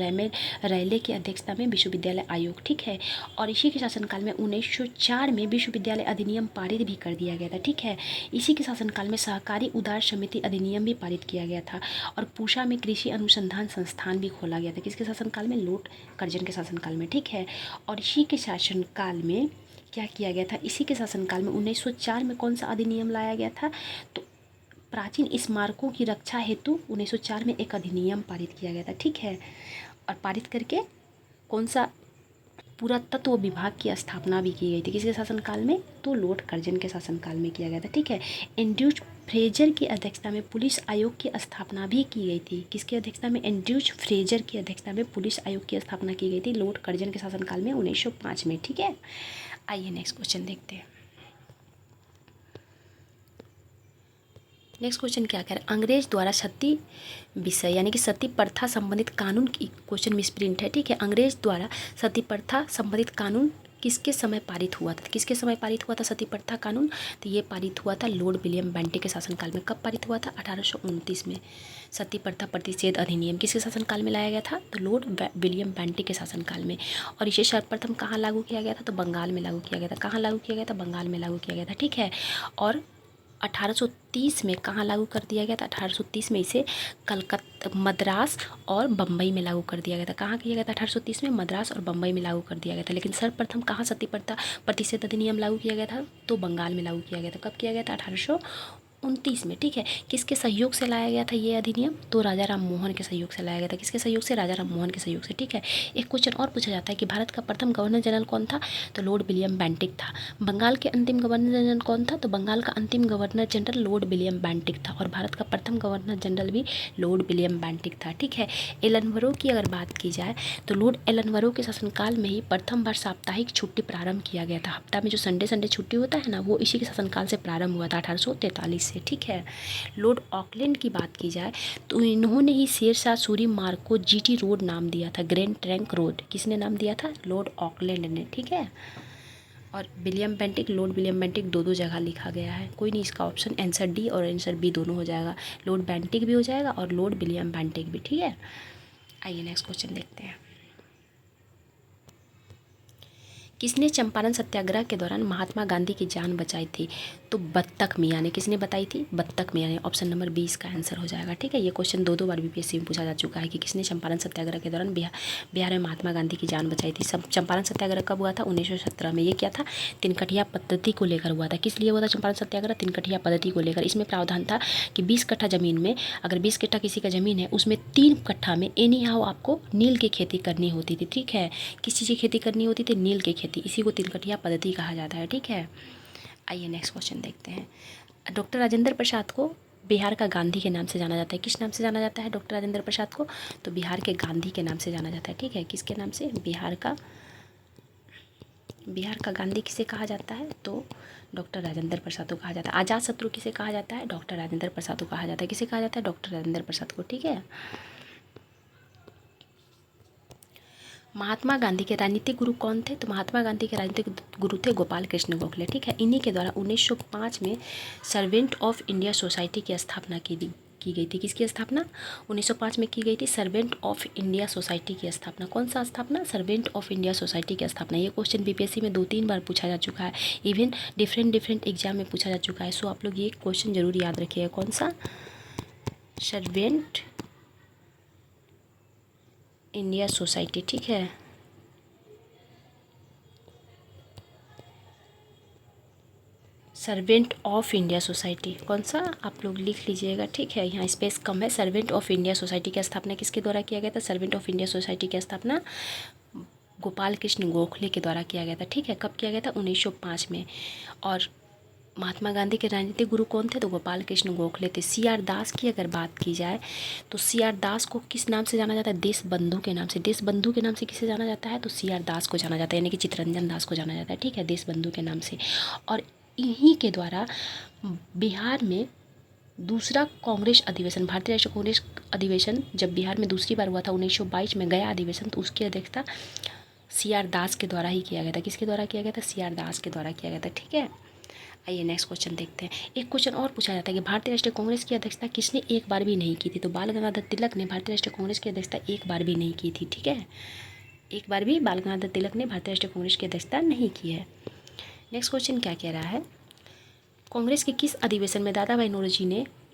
रैले की अध्यक्षता में विश्वविद्यालय आयोग। ठीक है, और इसी के शासनकाल में 1904 में विश्वविद्यालय अधिनियम पारित भी कर दिया गया था। ठीक है, इसी के शासनकाल में सहकारी उदार समिति अधिनियम भी पारित किया गया था और पूसा में कृषि अनुसंधान संस्थान भी खोला गया था। किसके शासनकाल में? लॉर्ड कर्जन के शासनकाल में। ठीक है, और इसी के शासनकाल में क्या किया गया था? इसी के शासनकाल में 1904 में कौन सा अधिनियम लाया गया था? तो प्राचीन स्मारकों की रक्षा हेतु 1904 में एक अधिनियम पारित किया गया था। ठीक है, और पारित करके कौन सा पुरातत्व विभाग की स्थापना भी की गई थी। किसके शासनकाल में? तो लॉर्ड कर्जन के शासनकाल में किया गया था। ठीक है, फ्रेजर की अध्यक्षता में पुलिस आयोग की स्थापना भी की गई थी। किसकी अध्यक्षता में? एंड्रयूज फ्रेजर की अध्यक्षता में पुलिस आयोग की स्थापना की गई थी लॉर्ड कर्जन के शासनकाल में 1905 में। ठीक है, आइए नेक्स्ट क्वेश्चन देखते हैं। नेक्स्ट क्वेश्चन क्या कह रहा है? अंग्रेज द्वारा सती विषय यानी कि सती प्रथा संबंधित कानून की, क्वेश्चन मिसप्रिंट है। ठीक है, अंग्रेज द्वारा सती प्रथा संबंधित कानून किसके समय पारित हुआ था? किसके समय पारित हुआ था सती प्रथा कानून? तो ये पारित हुआ था लॉर्ड विलियम बेंटिक के शासनकाल में। कब पारित हुआ था? 1829 में। सती प्रथा प्रतिषेध अधिनियम किसके शासनकाल में लाया गया था? तो लॉर्ड विलियम बेंटिक के शासनकाल में। और इसे सर्वप्रथम कहाँ लागू किया गया था? तो बंगाल में लागू किया गया था। कहाँ लागू किया गया था? बंगाल में लागू किया गया था। ठीक है, और 1830 में कहाँ लागू कर दिया गया था? 1830 में इसे कलकत्ता, मद्रास और बम्बई में लागू कर दिया गया था। कहाँ किया गया था? 1830 में मद्रास और बम्बई में लागू कर दिया गया था। लेकिन सर्वप्रथम कहाँ सती प्रथा प्रतिषेध अधिनियम लागू किया गया था? तो बंगाल में लागू किया गया था। कब किया गया था? 1829 में। ठीक है, किसके सहयोग से लाया गया था ये अधिनियम? तो राजा राम मोहन के सहयोग से लाया गया था। किसके सहयोग से? राजा राम मोहन के सहयोग से। ठीक है, एक क्वेश्चन और पूछा जाता है कि भारत का प्रथम गवर्नर जनरल कौन था? तो लॉर्ड विलियम बेंटिक था। बंगाल के अंतिम गवर्नर जनरल कौन था? तो बंगाल का अंतिम governor general Lord William Bentinck था। और भारत का प्रथम गवर्नर जनरल भी लॉर्ड विलियम बेंटिक था। ठीक है, एलनवरो की अगर बात की जाए तो लॉर्ड एलनवरो के शासनकाल में ही प्रथम बार साप्ताहिक छुट्टी प्रारंभ किया गया था। हफ्ता में जो संडे छुट्टी होता है ना, वो इसी के शासनकाल से प्रारंभ हुआ था 1843 से। ठीक है, लॉर्ड ऑकलैंड की बात की जाए तो इन्होंने ही शेरशाह सूरी मार्ग को जीटी रोड नाम दिया था, ग्रैंड ट्रंक रोड। किसने नाम दिया था? लॉर्ड ऑकलैंड ने। ठीक है, और William Bentinck, Lord William Bentinck दो जगह लिखा गया है। कोई नहीं, इसका ऑप्शन आंसर डी और आंसर बी दोनों हो जाएगा। लॉर्ड बेंटिक भी हो जाएगा और लॉर्ड विलियम बेंटिक भी। ठीक है, आइए नेक्स्ट क्वेश्चन देखते हैं। किसने चंपारण सत्याग्रह के दौरान महात्मा गांधी की जान बचाई थी? तो बत्तख मियाँ ने। किसने बताई थी? बत्तख मियाँ ने। ऑप्शन नंबर 20 का आंसर हो जाएगा। ठीक है, ये क्वेश्चन दो बार बीपीएससी में पूछा जा चुका है कि किसने चंपारण सत्याग्रह के दौरान बिहार में महात्मा गांधी की जान बचाई थी। चंपारण सत्याग्रह कब हुआ था? 1917 में। ये क्या था? तिनकठिया पद्धति को लेकर हुआ था। किस लिए हुआ था चंपारण सत्याग्रह? तिनकठिया पद्धति को लेकर। इसमें प्रावधान था कि 20 कट्ठा जमीन में, अगर 20 कट्ठा किसी का जमीन है, उसमें 3 कट्ठा में एनी हाउ आपको नील की खेती करनी होती थी। ठीक है, किस चीज़ की खेती करनी होती थी? नील की खेती। इसी को तिनकठिया पद्धति कहा जाता है। ठीक है, आइए नेक्स्ट क्वेश्चन देखते हैं। डॉक्टर राजेंद्र प्रसाद को बिहार का गांधी के नाम से जाना जाता है। किस नाम से जाना जाता है डॉक्टर राजेंद्र प्रसाद को? तो बिहार के गांधी के नाम से जाना जाता है। ठीक है, किसके नाम से? बिहार का गांधी किसे कहा जाता है? तो डॉक्टर राजेंद्र प्रसाद को कहा जाता है। आजाद शत्रु किसे कहा जाता है? डॉक्टर राजेंद्र प्रसाद को कहा जाता है। किसे कहा जाता है? डॉक्टर राजेंद्र प्रसाद को। ठीक है, महात्मा गांधी के राजनीतिक गुरु कौन थे? तो महात्मा गांधी के राजनीतिक गुरु थे गोपाल कृष्ण गोखले। ठीक है, इन्हीं के द्वारा 1905 में सर्वेंट ऑफ इंडिया सोसाइटी की स्थापना की गई थी। किसकी स्थापना? 1905 में की गई थी सर्वेंट ऑफ इंडिया सोसाइटी की स्थापना। कौन सा स्थापना? सर्वेंट ऑफ इंडिया सोसाइटी की स्थापना। ये क्वेश्चन बीपीएससी में 2-3 बार पूछा जा चुका है, इवन डिफरेंट एग्जाम में पूछा जा चुका है। सो आप लोग ये क्वेश्चन जरूर याद रखिएगा। कौन सा? Servant India society. ठीक है, सर्वेंट ऑफ इंडिया सोसाइटी। कौन सा? आप लोग लिख लीजिएगा। ठीक है, यहाँ स्पेस कम है। सर्वेंट ऑफ इंडिया सोसाइटी की स्थापना किसके द्वारा किया गया था? सर्वेंट ऑफ इंडिया सोसाइटी की स्थापना गोपाल कृष्ण गोखले के द्वारा किया गया था। ठीक है, कब किया गया था? 1905 में। और महात्मा गांधी के राजनीतिक गुरु कौन थे? तो गोपाल कृष्ण गोखले थे। CR दास की अगर बात की जाए तो CR दास को किस नाम से जाना जाता है? देश बंधु के नाम से। देश बंधु के नाम से किसे जाना जाता है? तो CR दास को जाना जाता है, यानी कि चित्तरंजन दास को जाना जाता है। ठीक है, देश बंधु के नाम से। और इन्हीं के द्वारा बिहार में दूसरा कांग्रेस अधिवेशन, भारतीय राष्ट्रीय कांग्रेस अधिवेशन जब बिहार में दूसरी बार हुआ था 1922 में, गया अधिवेशन, तो उसकी अध्यक्षता CR दास के द्वारा ही किया गया था। किसके द्वारा किया गया था? CR दास के द्वारा किया गया था। ठीक है, आइए नेक्स्ट क्वेश्चन देखते हैं। एक क्वेश्चन और पूछा जाता है कि भारतीय राष्ट्रीय कांग्रेस की अध्यक्षता किसने एक बार भी नहीं की थी? तो बाल गंगाधर तिलक ने भारतीय राष्ट्रीय कांग्रेस की अध्यक्षता एक बार भी नहीं की थी। ठीक है, एक बार भी बाल गंगाधर तिलक ने भारतीय राष्ट्रीय कांग्रेस की अध्यक्षता नहीं की है। नेक्स्ट क्वेश्चन क्या कह रहा है? कांग्रेस के किस अधिवेशन में दादा भाई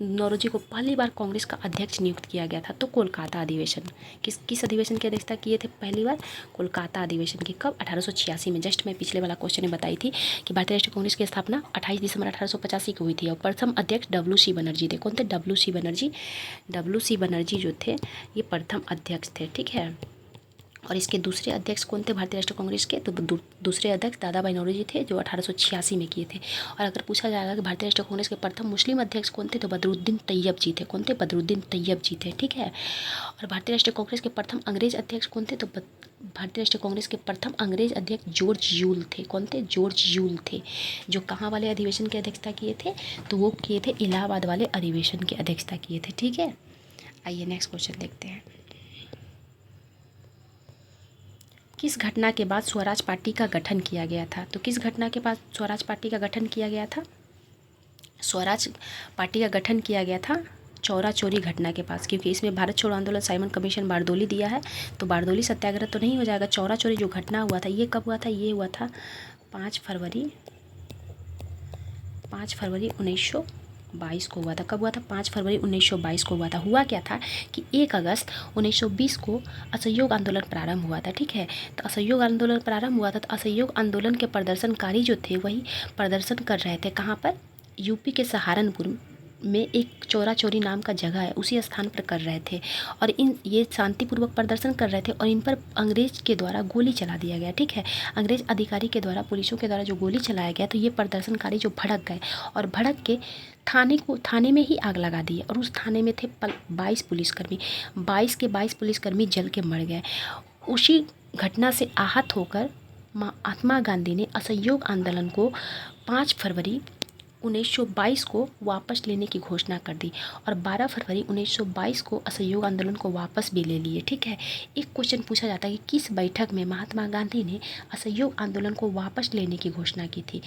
नौरोजी को पहली बार कांग्रेस का अध्यक्ष नियुक्त किया गया था? तो कोलकाता अधिवेशन। किस अधिवेशन की अध्यक्षता किए थे पहली बार? कोलकाता अधिवेशन की। कब? 1886 में। जस्ट मैं पिछले वाला क्वेश्चन में बताई थी कि भारतीय राष्ट्रीय कांग्रेस की स्थापना 28 दिसंबर 1885 को हुई थी और प्रथम अध्यक्ष WC बनर्जी थे। कौन थे? WC बनर्जी जो थे ये प्रथम अध्यक्ष थे। ठीक है, और इसके दूसरे अध्यक्ष कौन थे भारतीय राष्ट्रीय कांग्रेस के? तो दूसरे अध्यक्ष दादा भाई नौरोजी थे, जो 1886 में किए थे। और अगर पूछा जाएगा कि भारतीय राष्ट्रीय कांग्रेस के प्रथम मुस्लिम अध्यक्ष कौन थे? तो बदरुद्दीन तैयब जी थे। कौन थे? बदरुद्दीन तैयब जी थे, ठीक है। और भारतीय राष्ट्रीय कांग्रेस के प्रथम अंग्रेज अध्यक्ष कौन थे? तो भारतीय राष्ट्रीय कांग्रेस के प्रथम अंग्रेज अध्यक्ष जॉर्ज यूल थे। कौन थे? जॉर्ज यूल थे, जो कहाँ वाले अधिवेशन की अध्यक्षता किए थे? तो वो किए थे इलाहाबाद वाले अधिवेशन की अध्यक्षता किए थे, ठीक है। आइए नेक्स्ट क्वेश्चन देखते हैं। किस घटना के बाद स्वराज पार्टी का गठन किया गया था? तो किस घटना के बाद स्वराज पार्टी का गठन किया गया था? स्वराज पार्टी का गठन किया गया था चौरा चोरी घटना के पास, क्योंकि इसमें भारत छोड़ो आंदोलन साइमन कमीशन बारदोली दिया है, तो बारदोली सत्याग्रह तो नहीं हो जाएगा। चौरा चोरी जो घटना हुआ था ये कब हुआ था? ये हुआ था 5 फरवरी 1922 को हुआ था। कब हुआ था? 5 फरवरी 1922 को हुआ था। हुआ क्या था कि 1 अगस्त 1920 को असहयोग आंदोलन प्रारंभ हुआ था, ठीक है। तो असहयोग आंदोलन प्रारंभ हुआ था, तो असहयोग आंदोलन के प्रदर्शनकारी जो थे वही प्रदर्शन कर रहे थे। कहाँ पर? यूपी के सहारनपुर में एक चौरा चोरी नाम का जगह है, उसी स्थान पर कर रहे थे। और ये शांतिपूर्वक प्रदर्शन कर रहे थे और इन पर अंग्रेज के द्वारा गोली चला दिया गया, ठीक है। अंग्रेज अधिकारी के द्वारा, पुलिसों के द्वारा जो गोली चलाया गया, तो ये प्रदर्शनकारी जो भड़क गए और भड़क के थाने में ही आग लगा दी। और उस थाने में थे 22 पुलिसकर्मी, 22 के 22 पुलिसकर्मी जल के मर गए। उसी घटना से आहत होकर महात्मा गांधी ने असहयोग आंदोलन को 5 फरवरी 1922 को वापस लेने की घोषणा कर दी और 12 फरवरी 1922 को असहयोग आंदोलन को वापस भी ले लिए, ठीक है। एक क्वेश्चन पूछा जाता है कि किस बैठक में महात्मा गांधी ने असहयोग आंदोलन को वापस लेने की घोषणा की थी?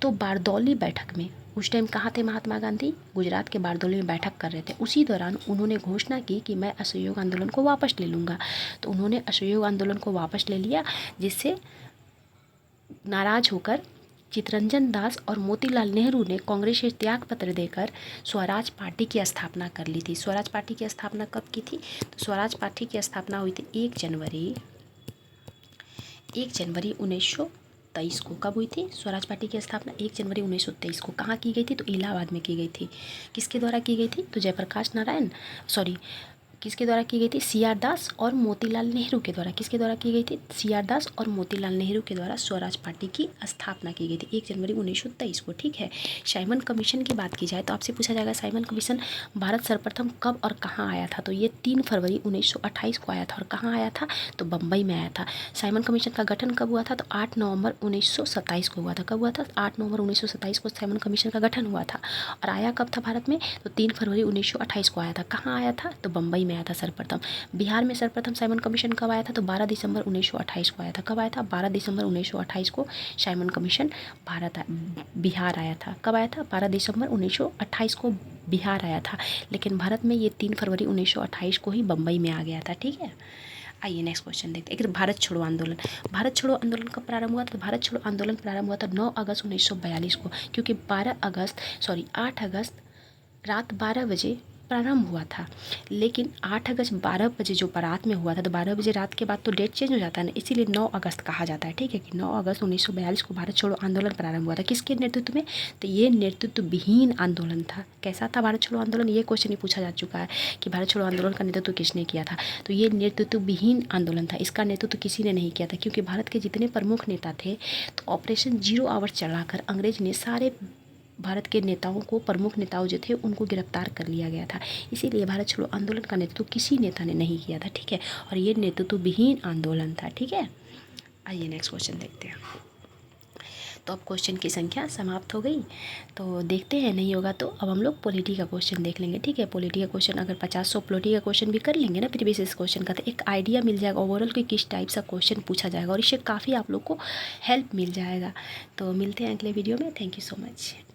तो बारदौली बैठक में। उस टाइम कहाँ थे महात्मा गांधी? गुजरात के बारदौली में बैठक कर रहे थे। उसी दौरान उन्होंने घोषणा की कि मैं असहयोग आंदोलन को वापस ले लूँगा। तो उन्होंने असहयोग आंदोलन को वापस ले लिया, जिससे नाराज होकर चित्तरंजन दास और मोतीलाल नेहरू ने कांग्रेस से त्याग पत्र देकर स्वराज पार्टी की स्थापना कर ली थी। स्वराज पार्टी की स्थापना कब की थी? तो स्वराज पार्टी की स्थापना हुई थी 1 जनवरी 1923 को। कब हुई थी स्वराज पार्टी की स्थापना? 1 जनवरी 1923 को। कहाँ की गई थी? तो इलाहाबाद में की गई थी। किसके द्वारा की गई थी? तो जयप्रकाश नारायण किसके द्वारा की गई थी? CR दास और मोतीलाल नेहरू के द्वारा। किसके द्वारा की गई थी? CR दास और मोतीलाल नेहरू के द्वारा स्वराज पार्टी की स्थापना की गई थी 1 जनवरी 1923 को, ठीक है। साइमन कमीशन की बात की जाए तो आपसे पूछा जाएगा साइमन कमीशन भारत सर्वप्रथम कब और कहाँ आया था? तो ये 3 फरवरी 1928 को आया था। और कहाँ आया था? तो बम्बई में आया था। साइमन कमीशन का गठन कब हुआ था? तो 8 नवंबर 1927 को हुआ था। कब हुआ था? 8 नवंबर 1927 को साइमन कमीशन का गठन हुआ था। और आया कब था भारत में? तो 3 फरवरी 1928 को आया था। कहाँ आया था? तो बम्बई में आया था सर्वप्रथम। बिहार में सर्वप्रथम साइमन कमीशन कब आया था? तो 12 दिसंबर 1928 को आया था। कब आया था? 12 दिसंबर 1928 को साइमन कमीशन बिहार आया था। कब आया था? 12 दिसंबर 1928 को बिहार आया था, लेकिन भारत में ये 3 फरवरी 1928 को ही बम्बई में आ गया था, ठीक है। आइए नेक्स्ट क्वेश्चन देखते हैं। भारत छोड़ो आंदोलन। भारत छोड़ो आंदोलन कब प्रारंभ हुआ? तो भारत छोड़ो आंदोलन प्रारंभ हुआ था 9 अगस्त 1942 को, क्योंकि 8 अगस्त रात 12 बजे प्रारंभ हुआ था। लेकिन 8 अगस्त 12 बजे जो रात में हुआ था, तो 12 बजे रात के बाद तो डेट चेंज हो जाता है ना, इसीलिए 9 अगस्त कहा जाता है, ठीक है। कि 9 अगस्त 1942 को भारत छोड़ो आंदोलन प्रारंभ हुआ था। किसके नेतृत्व में? तो ये नेतृत्व विहीन आंदोलन था। कैसा था भारत छोड़ो आंदोलन? ये क्वेश्चन ही पूछा जा चुका है कि भारत छोड़ो आंदोलन का नेतृत्व किसने किया था। तो ये नेतृत्व विहीन आंदोलन था। इसका नेतृत्व किसी ने नहीं किया था, क्योंकि भारत के जितने प्रमुख नेता थे, तो ऑपरेशन 0 आवर चलाकर अंग्रेज ने सारे भारत के नेताओं को, प्रमुख नेताओं जो थे उनको गिरफ्तार कर लिया गया था। इसीलिए भारत छोड़ो आंदोलन का नेतृत्व किसी नेता ने नहीं किया था, ठीक है। और ये नेतृत्व विहीन आंदोलन था, ठीक है। आइए नेक्स्ट क्वेश्चन देखते हैं। तो अब क्वेश्चन की संख्या समाप्त हो गई, तो देखते हैं, नहीं होगा तो अब हम लोग पॉलिटी का क्वेश्चन देख लेंगे, ठीक है। पॉलिटी का क्वेश्चन अगर 50-100 पॉलिटी का क्वेश्चन भी कर लेंगे ना प्रीवियस क्वेश्चन का, तो एक आइडिया मिल जाएगा ओवरऑल कि किस टाइप का क्वेश्चन पूछा जाएगा, और इससे काफ़ी आप लोग को हेल्प मिल जाएगा। तो मिलते हैं अगले वीडियो में। Thank you so much.